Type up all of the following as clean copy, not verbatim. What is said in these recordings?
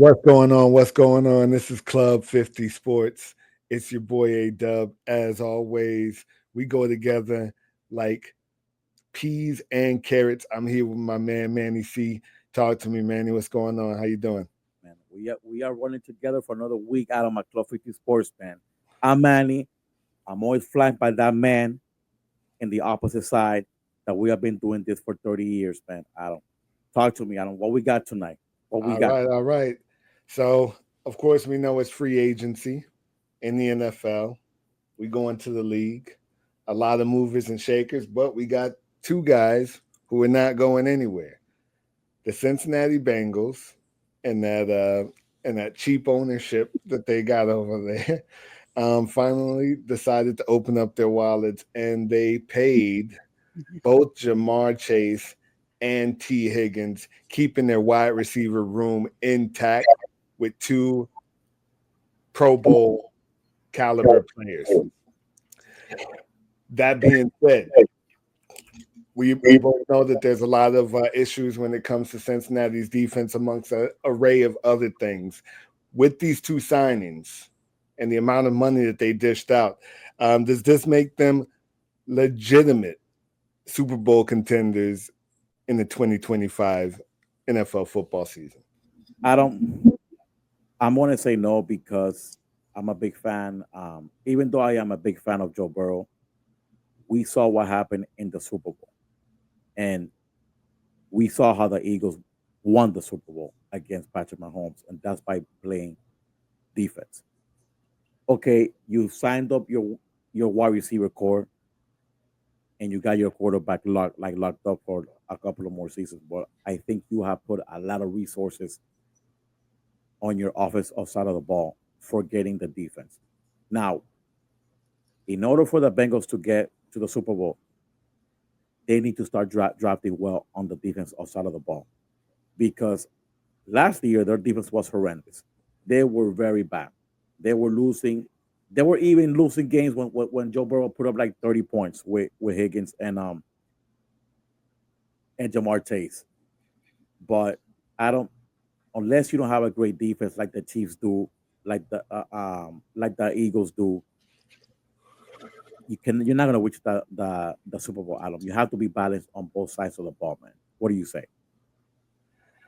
What's going on? What's going on? This is Club 50 Sports. It's your boy A Dub. As always, we go together like peas and carrots. I'm here with my man Manny C. Talk to me, Manny. What's going on? How you doing? Man. We are running together for another week out of my Club 50 Sports, man. I'm Manny. I'm always flanked by that man in the opposite side that we have been doing this for 30 years, man. Adam, talk to me, Adam. What we got tonight? What we All got? right, all right. So, of course, we know it's free agency in the NFL. We go into the league. A lot of movers and shakers, but we got two guys who are not going anywhere. The Cincinnati Bengals and that cheap ownership that they got over there finally decided to open up their wallets and they paid both Jamar Chase and T. Higgins, keeping their wide receiver room intact with two Pro Bowl caliber players. That being said, we both know that there's a lot of issues when it comes to Cincinnati's defense, amongst an array of other things. With these two signings and the amount of money that they dished out, does this make them legitimate Super Bowl contenders in the 2025 NFL football season? I don't. I'm gonna say no because I'm a big fan. Even though I am a big fan of Joe Burrow, we saw what happened in the Super Bowl, and we saw how the Eagles won the Super Bowl against Patrick Mahomes, and that's by playing defense. Okay, you signed up your wide receiver core, and you got your quarterback locked up for a couple of more seasons. But I think you have put a lot of resources on your offensive side of the ball, forgetting the defense. Now, in order for the Bengals to get to the Super Bowl, they need to start drafting well on the defense side of the ball because last year their defense was horrendous. They were very bad. They were losing. They were even losing games when Joe Burrow put up like 30 points with Higgins and Jamar Chase. But I don't unless you don't have a great defense like the Chiefs do, like the Eagles do. You're not gonna reach the Super Bowl album. You have to be balanced on both sides of the ball, man. What do you say?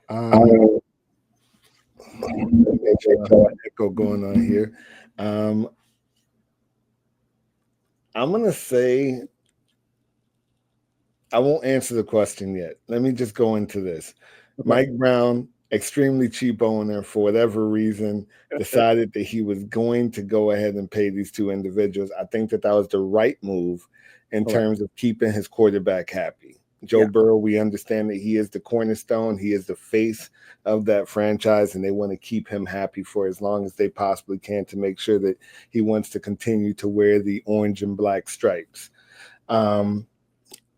Um, make sure I have my echo going on here. Um, I'm gonna say I won't answer the question yet. Let me just go into this. Okay. Mike Brown, extremely cheap owner, for whatever reason, decided that he was going to go ahead and pay these two individuals. I think that that was the right move in Correct. terms of keeping his quarterback happy. Joe Yeah. Burrow, we understand that he is the cornerstone, he is the face of that franchise, and they want to keep him happy for as long as they possibly can to make sure that he wants to continue to wear the orange and black stripes. Um,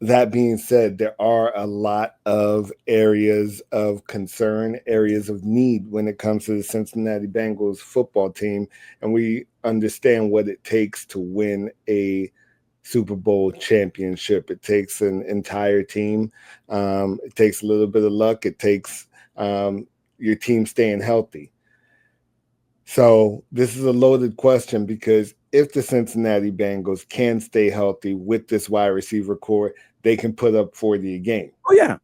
that being said, there are a lot of areas of concern, areas of need when it comes to the Cincinnati Bengals football team. And we understand what it takes to win a Super Bowl championship. It takes an entire team, it takes a little bit of luck, it takes your team staying healthy. So this is a loaded question because if the Cincinnati Bengals can stay healthy with this wide receiver core, they can put up 40 a game. Oh yeah.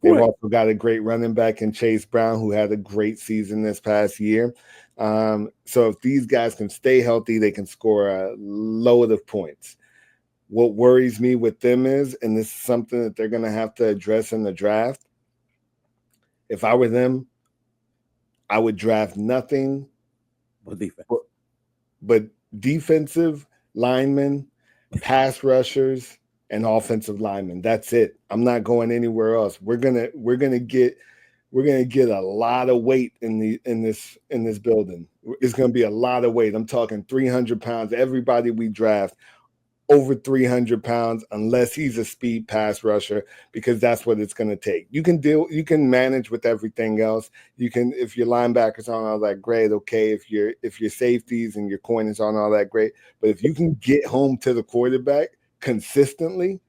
They've Correct. also got a great running back in Chase Brown, who had a great season this past year. So if these guys can stay healthy, they can score a load of points. What worries me with them is, and this is something that they're going to have to address in the draft, if I were them, I would draft nothing But defense. but but defensive linemen, pass rushers, and offensive linemen. That's it. I'm not going anywhere else. We're gonna get a lot of weight in this building. It's gonna be a lot of weight. I'm talking 300 pounds. Everybody we draft over 300 pounds unless he's a speed pass rusher, because that's what it's going to take. You can manage with everything else. You can, if your linebackers aren't all that great, okay. If your safeties and your corners aren't all that great, but if you can get home to the quarterback consistently,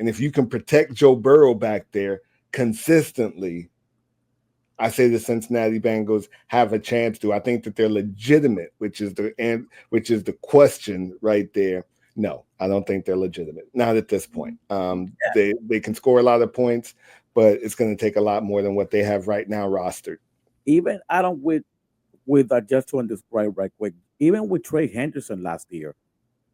and if you can protect Joe Burrow back there consistently, I say the Cincinnati Bengals have a chance to. I think that they're legitimate, which is the question right there. No, I don't think they're legitimate. Not at this point. They can score a lot of points, but it's going to take a lot more than what they have right now rostered. Even I don't with just to describe right quick. Even with Trey Henderson last year,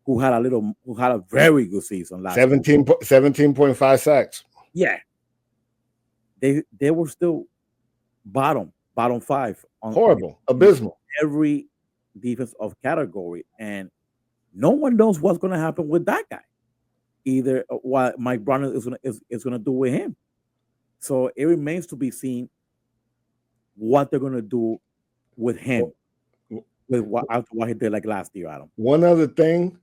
who had a very good season last year. 17.5 sacks. Yeah, they were still bottom five Horrible, in abysmal. every defense of category, and no one knows what's going to happen with that guy. Either what Mike Brown is going to do with him. So it remains to be seen what they're going to do with him with what he did like last year, Adam. One other thing,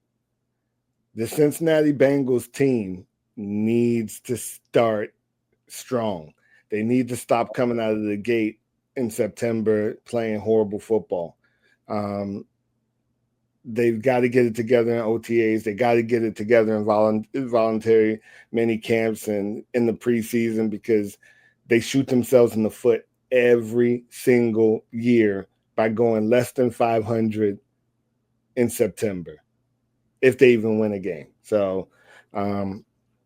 the Cincinnati Bengals team needs to start strong. They need to stop coming out of the gate in September playing horrible football. They've got to get it together in OTAs. They got to get it together in voluntary mini camps and in the preseason, because they shoot themselves in the foot every single year by going less than 500 in September, if they even win a game. So I'm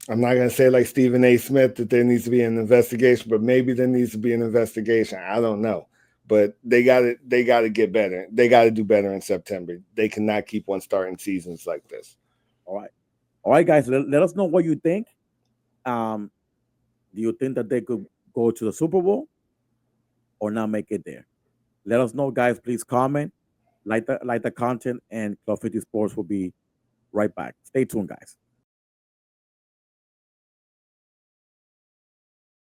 not going to say like Stephen A. Smith that there needs to be an investigation, but maybe there needs to be an investigation. I don't know. But they got to get better. They got to do better in September. They cannot keep on starting seasons like this. All right, guys. Let us know what you think. Do you think that they could go to the Super Bowl or not make it there? Let us know, guys. Please comment, like the content, and Club 50 Sports will be right back. Stay tuned, guys.